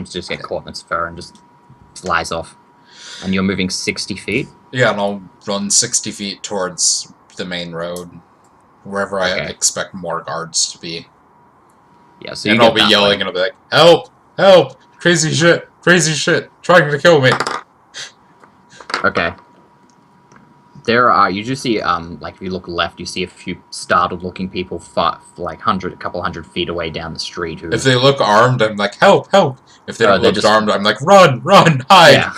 to just get caught in its fur and just flies off. And you're moving 60 feet? Yeah, and I'll run 60 feet towards the main road, wherever I expect more guards to be. Yeah, so and I'll be yelling and I'll be like, help! Help! Crazy shit! Crazy shit! Trying to kill me! Okay. There are, you just see, like, if you look left, you see a few startled-looking people, like, a couple hundred feet away down the street. Who... If they look armed, I'm like, help! Help! If they don't look armed, I'm like, run! Run! Hide! Yeah.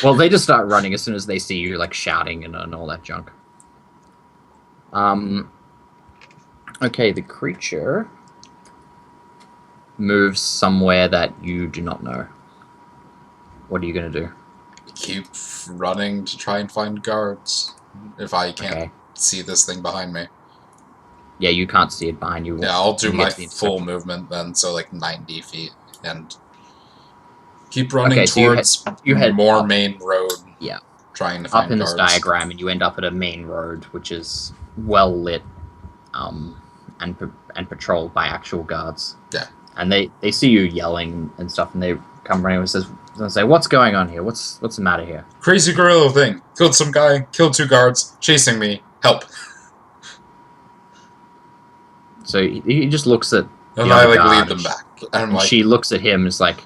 Well, they just start running as soon as they see you, like, shouting and all that junk. Okay, the creature moves somewhere that you do not know. What are you going to do? Keep running to try and find guards. If I can't see this thing behind me. Yeah, you can't see it behind you. Yeah, I'll do my full movement then, so like 90 feet. And keep running towards you head more up, main road. Yeah. Trying to find up in guards. This diagram, and you end up at a main road, which is well lit and patrolled by actual guards. Yeah. And they see you yelling and stuff, and they come running and say, "What's going on here? What's the matter here?" Crazy gorilla thing. Killed some guy, killed 2 guards, chasing me. Help. So he just looks at and I like lead them back. And like, she looks at him and is like,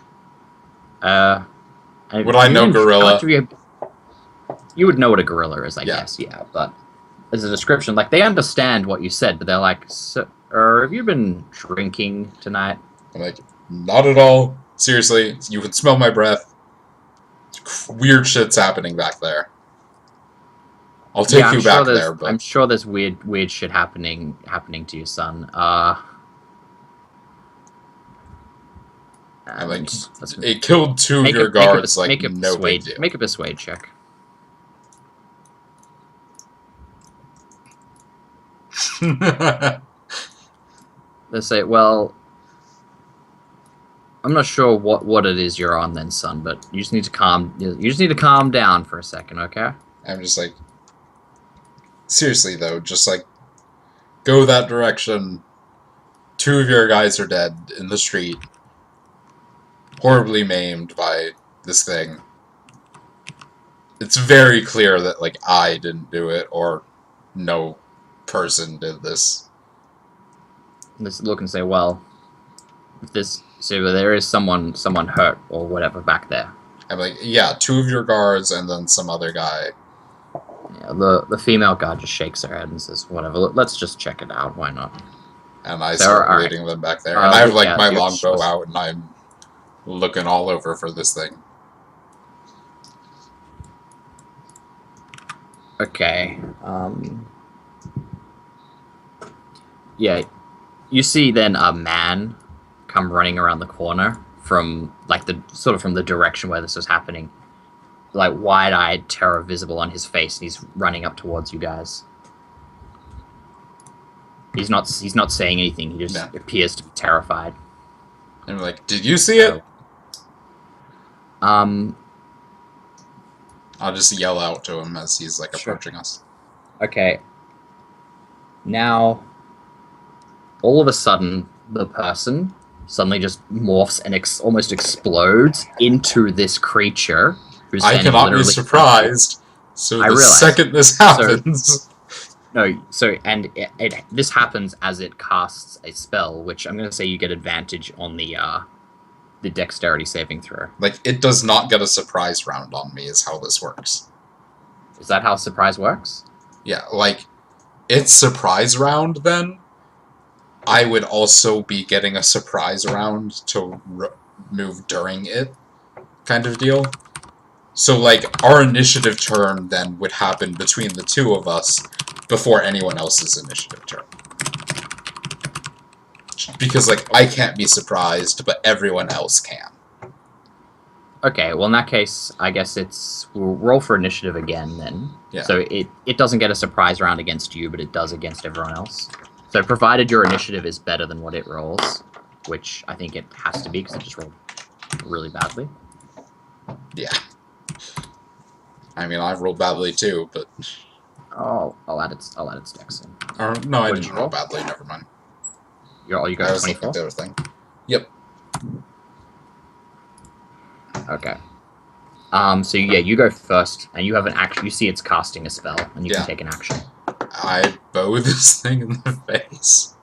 would I know gorilla? You would know what a gorilla is, I guess, yeah. But as a description, like, they understand what you said, but they're like, have you been drinking tonight? I'm like, not at all. Seriously, you can smell my breath. Weird shit's happening back there. I'll take you back there, but I'm sure there's weird shit happening to your son. like, it killed 2 of your guards, like, no big deal. Make a persuade check. They say, well, I'm not sure what it is you're on then, son, but you just need to calm down for a second, okay? I'm just like, seriously though, just like, go that direction. 2 of your guys are dead in the street, horribly maimed by this thing. It's very clear that, like, I didn't do it, or no person did this. Let's look and say, well, so there is someone hurt or whatever back there. I'm like, yeah, 2 of your guards and then some other guy. Yeah, the female guard just shakes her head and says, whatever, let's just check it out, why not? And I start leading them back there. And I have, like, my longbow out, and I'm looking all over for this thing. Okay, yeah, you see then a man come running around the corner from, like, from the direction where this was happening. Like, wide-eyed terror visible on his face, and he's running up towards you guys. He's not saying anything, he just appears to be terrified. And I'm like, did you see it? I'll just yell out to him as he's, like, approaching us. Okay. Now, all of a sudden, the person suddenly just morphs and almost explodes into this creature. I cannot be surprised. So the second this happens... this happens as it casts a spell, which I'm going to say you get advantage on the dexterity saving throw. Like, it does not get a surprise round on me, is how this works. Is that how surprise works? Yeah, like, it's surprise round then. I would also be getting a surprise round to move during it, kind of deal. So, like, our initiative turn then would happen between the 2 of us before anyone else's initiative turn. Because, like, I can't be surprised, but everyone else can. Okay, well, in that case, I guess we'll roll for initiative again, then. Yeah. So it doesn't get a surprise round against you, but it does against everyone else. So provided your initiative is better than what it rolls, which I think it has to be, because it just rolled really badly. Yeah. I mean, I've rolled badly too, but... Oh, I'll add its dex in. No, I didn't roll badly, never mind. You got 24? Thing. Yep. Okay. So yeah, you go first, and you have an action. You see it's casting a spell, and you Yeah. can take an action. I bow this thing in the face.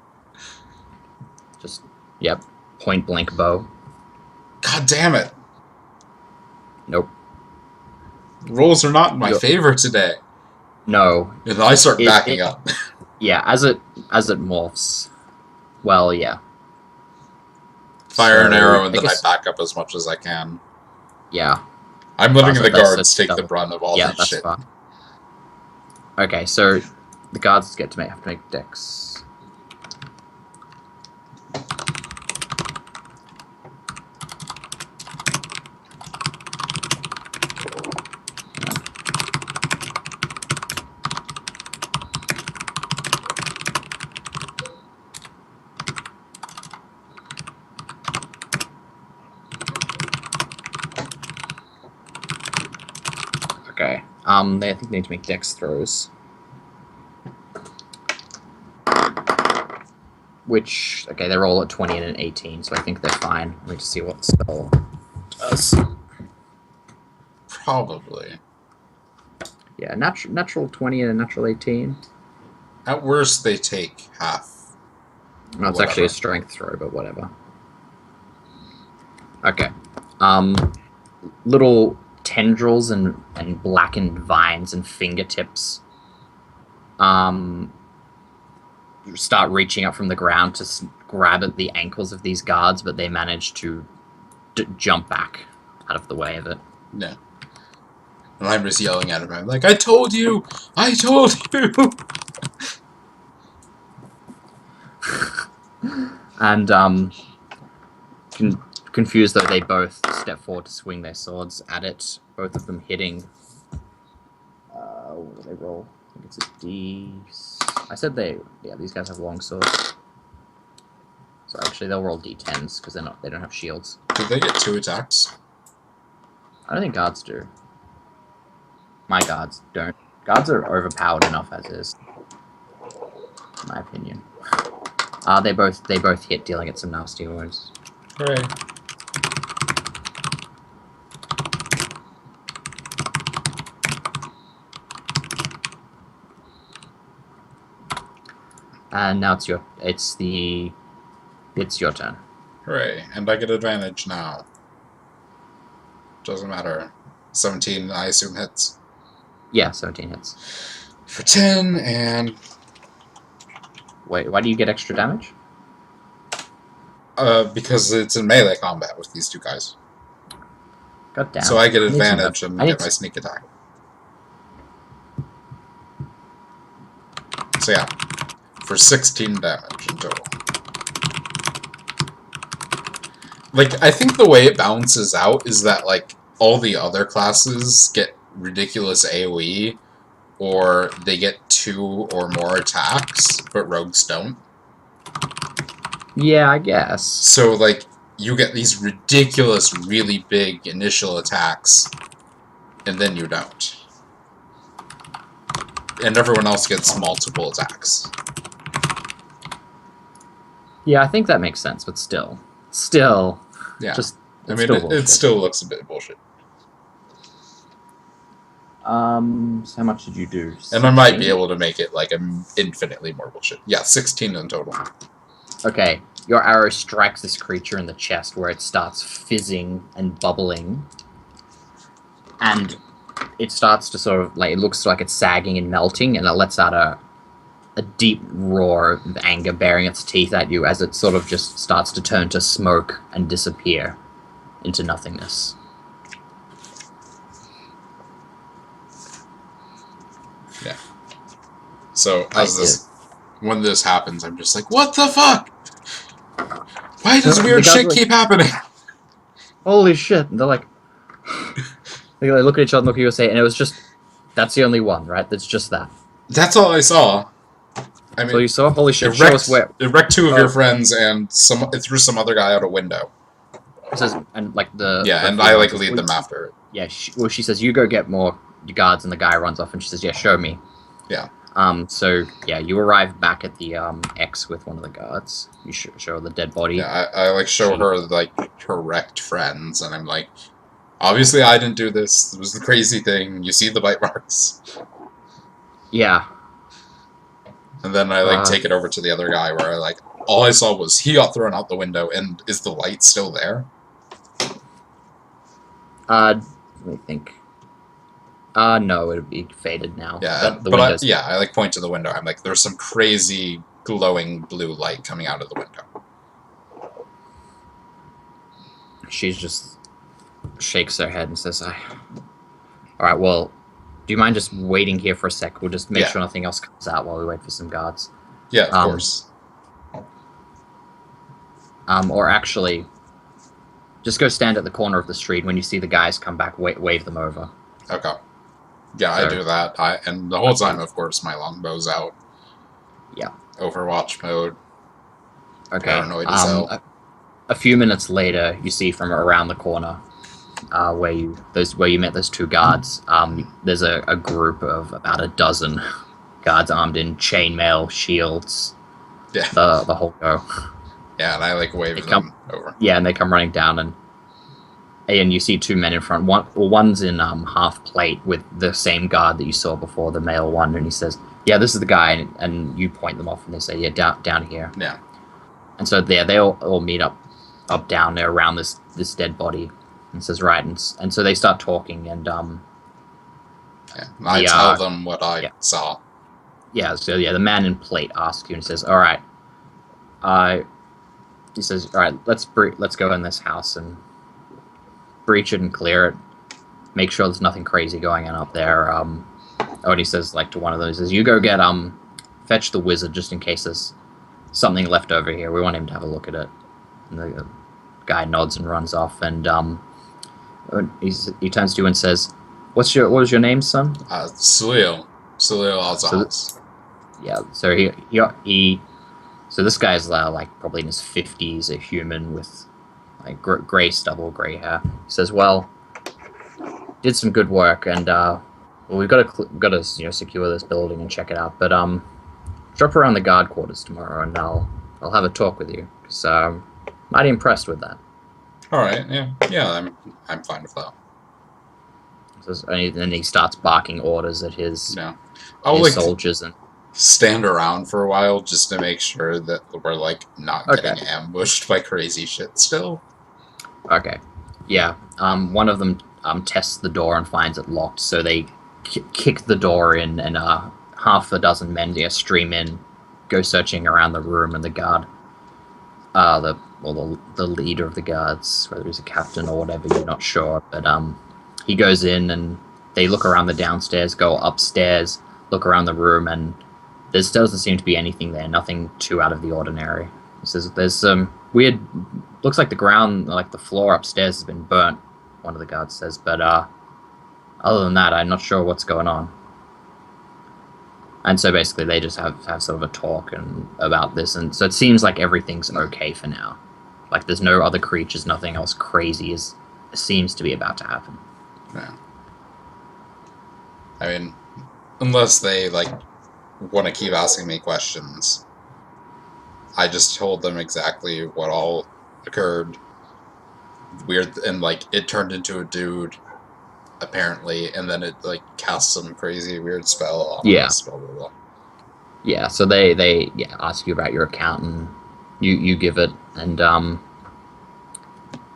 Just, yep, point blank bow. God damn it. Nope. Rolls are not in my You're, favor today. no. And then I start backing up. Yeah, as it morphs. Well, yeah. Fire an So, arrow, and I then I guess, back up as much as I can. yeah. I'm letting So the that's guards take the double. brunt of all Yeah, this that's shit. fine. Okay, so the guards have to make dex. Okay. I think they need to make dex throws. Which, okay, they're all at 20 and an 18, so I think they're fine. Let me just see what the spell does. Probably. Yeah, natural 20 and a natural 18. At worst, they take half. No, it's actually a strength throw, but whatever. Okay. Little tendrils and blackened vines and fingertips start reaching up from the ground to grab at the ankles of these guards, but they manage to jump back out of the way of it. Yeah. And I'm just yelling at him. I'm like, I told you! I told you! And, confused though, they both step forward to swing their swords at it, both of them hitting. What do they roll? I think it's a D. I said these guys have long swords. So actually, they'll roll D10s because they don't have shields. Do they get 2 attacks? I don't think guards do. My guards don't. Guards are overpowered enough as is, in my opinion. They both hit, dealing it some nasty wounds. Hooray. And now it's your turn. Hooray. And I get advantage now. Doesn't matter. 17, I assume, hits. Yeah, 17 hits. For 10, and... Wait, why do you get extra damage? Because it's in melee combat with these two guys. God damn. So I get advantage and get my sneak attack. So yeah, for 16 damage in total. Like, I think the way it balances out is that, like, all the other classes get ridiculous AoE, or they get 2 or more attacks, but rogues don't. Yeah, I guess. So, like, you get these ridiculous, really big initial attacks, and then you don't. And everyone else gets multiple attacks. Yeah, I think that makes sense, but still. Yeah. Just, I mean, it still looks a bit bullshit. So how much did you do? 16? And I might be able to make it, like, infinitely more bullshit. Yeah, 16 in total. Okay, your arrow strikes this creature in the chest where it starts fizzing and bubbling. And it starts to sort of, like, it looks like it's sagging and melting, and it lets out a deep roar of anger baring its teeth at you as it sort of just starts to turn to smoke and disappear into nothingness. Yeah. So, when this happens, I'm just like, what the fuck? Why does weird shit keep happening? Holy shit. And they're like... they look at each other and look at you and say, and it was just... That's the only one, right? That's just that. That's all I saw. I mean, so you saw? Holy shit, show us where... It wrecked 2 of your friends, and it threw some other guy out a window. It says, and like the... Yeah, and I, like, lead them after it. Yeah, she says, you go get more guards, and the guy runs off, and she says, yeah, show me. Yeah. So, yeah, you arrive back at the, X with one of the guards. You show the dead body. Yeah, I like, show her, like, her wrecked friends, and I'm like, Obviously, I didn't do this. It was the crazy thing. You see the bite marks. Yeah. And then I, like, Uh, take it over to the other guy where I, like, all I saw was he got thrown out the window, and is the light still there? let me think. No, it'd be faded now. Yeah, But the but windows. I, like, point to the window. I'm like, there's some crazy glowing blue light coming out of the window. She just shakes her head and says, "All right, well, do you mind just waiting here for a sec? We'll just make Yeah. sure nothing else comes out while we wait for some guards." Yeah, of Um, course. or actually, just go stand at the corner of the street. When you see the guys come back, wave them over. Okay. Yeah, I So- do that. And the whole time, of course, my longbow's out. Yeah. Overwatch mode. Okay. Paranoid as hell. A few minutes later, you see from around the corner, where you met those two guards. There's a group of about a dozen guards armed in chainmail, shields, Yeah. the whole go. Yeah, and I, like, wave They them over. Yeah, and they come running down, and you see two men in front. One's in half plate with the same guard that you saw before, the male one, and he says, "Yeah, this is the guy," and you point them off, and they say, "Yeah, down here." Yeah. And so they all meet up down there around this dead body, and says, "Right," and so they start talking, and Yeah. I tell them what I saw. the man in plate asks you and says, "All right," he says, "All right, let's go in this house and breach it and clear it. Make sure there's nothing crazy going on up there." And he says, like, to one of those, "Is you go get fetch the wizard just in case there's something left over here. We want him to have a look at it." And the guy nods and runs off. And he turns to you and says, what was your name, son?" Salil. Salil Alzaz. Yeah. So so this guy's like probably in his 50s, a human with like gray stubble, gray hair. He says, "Well, did some good work, and well, we've got to secure this building and check it out. But drop around the guard quarters tomorrow, and I'll have a talk with you, because mighty impressed with that." All right. Yeah. I'm fine with that. And then he starts barking orders at his Yeah. I'll, like, soldiers, and stand around for a while just to make sure that we're, like, not getting ambushed by crazy shit still. Okay. Yeah. One of them tests the door and finds it locked, so they kick the door in, and half a dozen men stream in, go searching around the room, and the guard, the leader of the guards, whether he's a captain or whatever, you're not sure, but he goes in, and they look around the downstairs, go upstairs, look around the room, and there doesn't seem to be anything there, nothing too out of the ordinary. He says there's some weird, looks like the ground, like the floor upstairs has been burnt, one of the guards says, but other than that, I'm not sure what's going on. And so basically they just have sort of a talk about this, and so it seems like everything's okay for now. Like there's no other creatures, nothing else crazy seems to be about to happen. Yeah. I mean, unless they, like, want to keep asking me questions. I just told them exactly what all occurred. Weird, and, like, it turned into a dude, apparently, and then it, like, cast some crazy weird spell on us, blah, blah, blah. Yeah, so they ask you about your account, and you give it, and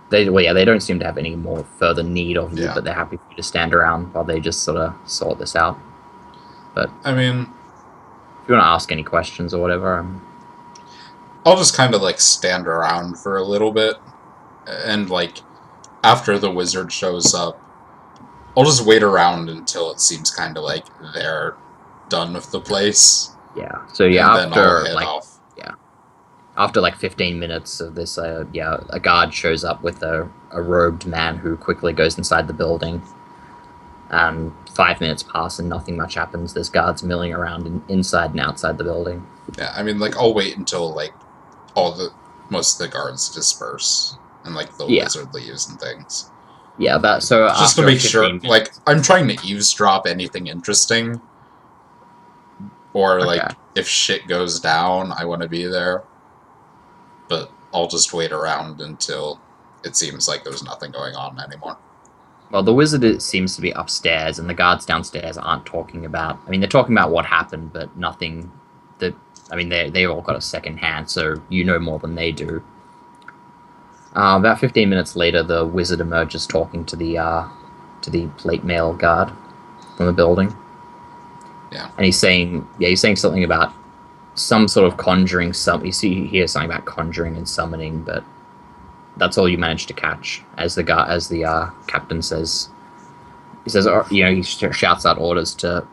they don't seem to have any more further need of you, but they're happy for you to stand around while they just sort of sort this out. But I mean, if you want to ask any questions or whatever, I'll just kind of, like, stand around for a little bit, and, like, after the wizard shows up, I'll just wait around until it seems kind of like they're done with the place. Yeah. So and after then I'll head off. After like 15 minutes of this, a guard shows up with a robed man who quickly goes inside the building. 5 minutes pass and nothing much happens. There's guards milling around inside and outside the building. Yeah, I mean, like, I'll wait until, like, most of the guards disperse and, like, the wizard leaves and things. Yeah, just to make sure, like, I'm trying to eavesdrop anything interesting, or like if shit goes down, I want to be there. But I'll just wait around until it seems like there's nothing going on anymore. Well, the wizard seems to be upstairs, and the guards downstairs aren't talking about. I mean, they're talking about what happened, but nothing. That I mean, they all got a second hand, so you know more than they do. About 15 minutes later, the wizard emerges, talking to the plate mail guard from the building. Yeah. And he's saying something about some sort of conjuring. You hear something about conjuring and summoning, but that's all you manage to catch. As the captain says, he shouts out orders to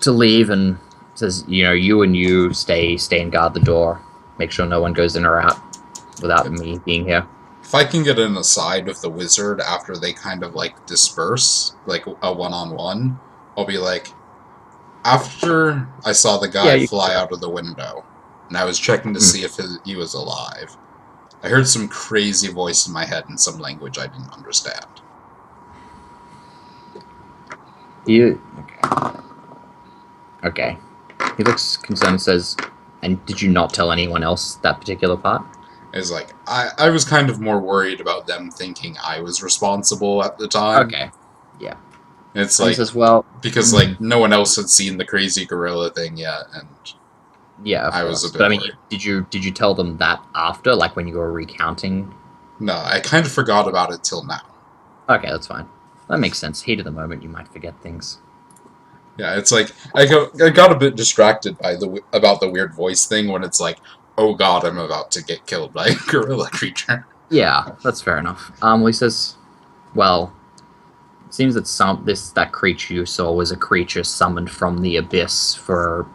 leave, and says, you and you stay and guard the door. Make sure no one goes in or out without me being here. If I can get an aside with the wizard after they kind of like disperse, like a one-on-one, I'll be like, after I saw the guy fly out of the window, and I was checking to see if he was alive, I heard some crazy voice in my head in some language I didn't understand. Okay. He looks concerned and says, and did you not tell anyone else that particular part? It's like, I was kind of more worried about them thinking I was responsible at the time. Okay. Yeah. It's like, says, well, because like no one else had seen the crazy gorilla thing yet, and yeah, I was a bit. But I mean, worried. did you tell them that after, like when you were recounting? No, I kind of forgot about it till now. Okay, that's fine. That makes sense. Heat of the moment, you might forget things. Yeah, it's like I got a bit distracted by about the weird voice thing when it's like, oh god, I'm about to get killed by a gorilla creature. Yeah, that's fair enough. He says, well, it seems that that creature you saw was a creature summoned from the abyss for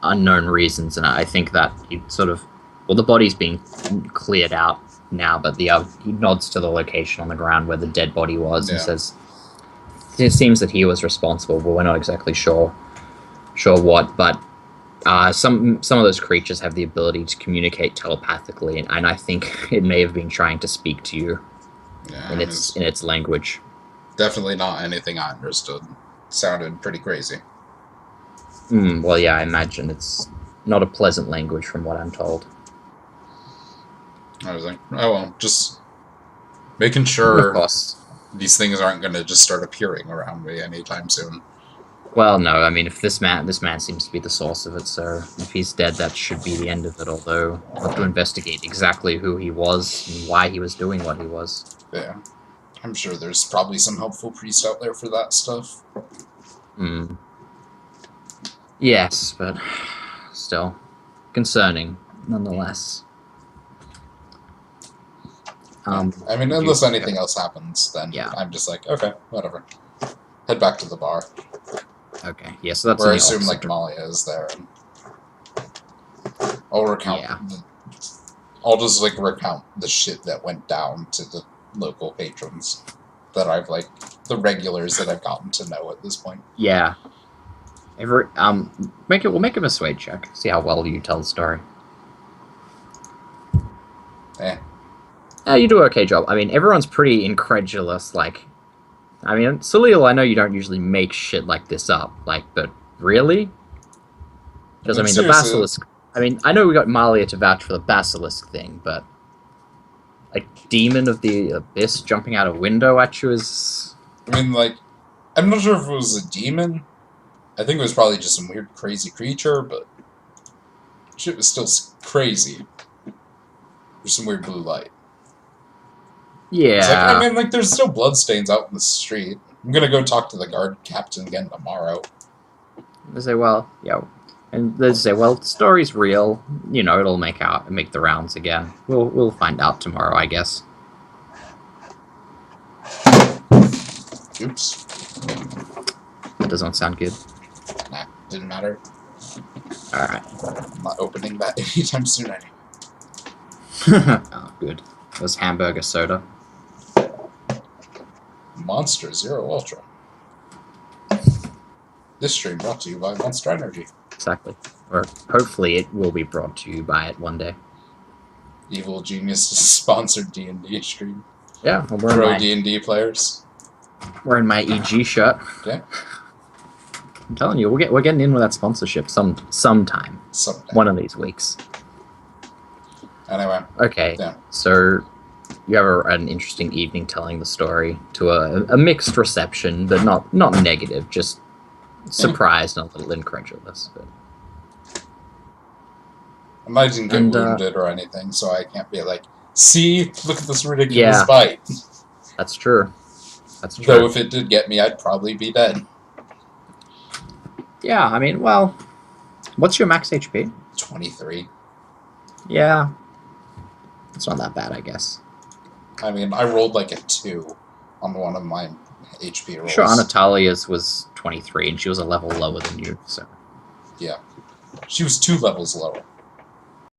unknown reasons, and I think that he the body's being cleared out now, but he nods to the location on the ground where the dead body was and says, it seems that he was responsible, but we're not exactly sure what, but some of those creatures have the ability to communicate telepathically, and I think it may have been trying to speak to you in its language. Definitely not anything I understood. Sounded pretty crazy. Well, yeah, I imagine it's not a pleasant language from what I'm told. I was like, oh well, just making sure these things aren't going to just start appearing around me anytime soon. Well, no, I mean, if this man seems to be the source of it, so if he's dead, that should be the end of it, although we'll have to investigate exactly who he was and why he was doing what he was. Yeah. I'm sure there's probably some helpful priest out there for that stuff. Yes, but still concerning, nonetheless. I mean, unless anything else happens, then I'm just like, okay, whatever. Head back to the bar. Okay, yeah, so that's where I assume like Malia is there. And I'll recount. Yeah. I'll just like recount the shit that went down to the local patrons that I've like the regulars that I've gotten to know at this point. Yeah. We'll make a persuade check. See how well you tell the story. You do an okay job. I mean, everyone's pretty incredulous. Like, I mean, Salil, I know you don't usually make shit like this up. Like, but really? Because I mean, the basilisk. I mean, I know we got Malia to vouch for the basilisk thing, but a demon of the abyss jumping out a window at you is. I mean, like, I'm not sure if it was a demon. I think it was probably just some weird, crazy creature, but shit was still crazy. There's some weird blue light. Yeah. It's like, I mean, like, there's still bloodstains out in the street. I'm gonna go talk to the guard captain again tomorrow. They say, well, and they say, well, the story's real. You know, it'll make the rounds again. We'll find out tomorrow, I guess. Oops. That doesn't sound good. Nah, didn't matter. Alright. I'm not opening that anytime soon anyway. Oh, good. It was hamburger soda. Monster Zero Ultra. This stream brought to you by Monster Energy. Exactly. Or hopefully it will be brought to you by it one day. Evil Genius sponsored D&D stream. Yeah, well, pro D&D players. Wearing my EG shirt. Yeah. I'm telling you, we're getting in with that sponsorship sometime. Someday. One of these weeks. Anyway. Okay. Yeah. So you have an interesting evening telling the story to a mixed reception, but not negative, just surprised and a little incredulous. But. And I didn't get And, wounded or anything, so I can't be like, see, look at this ridiculous Yeah. bite. That's true. That's true. Though if it did get me, I'd probably be dead. Yeah, I mean, well, what's your max HP? 23. Yeah. It's not that bad, I guess. I mean, I rolled like a 2 on one of my HP rolls. Sure, Anatalia's was 23, and she was a level lower than you, so. Yeah. She was 2 levels lower.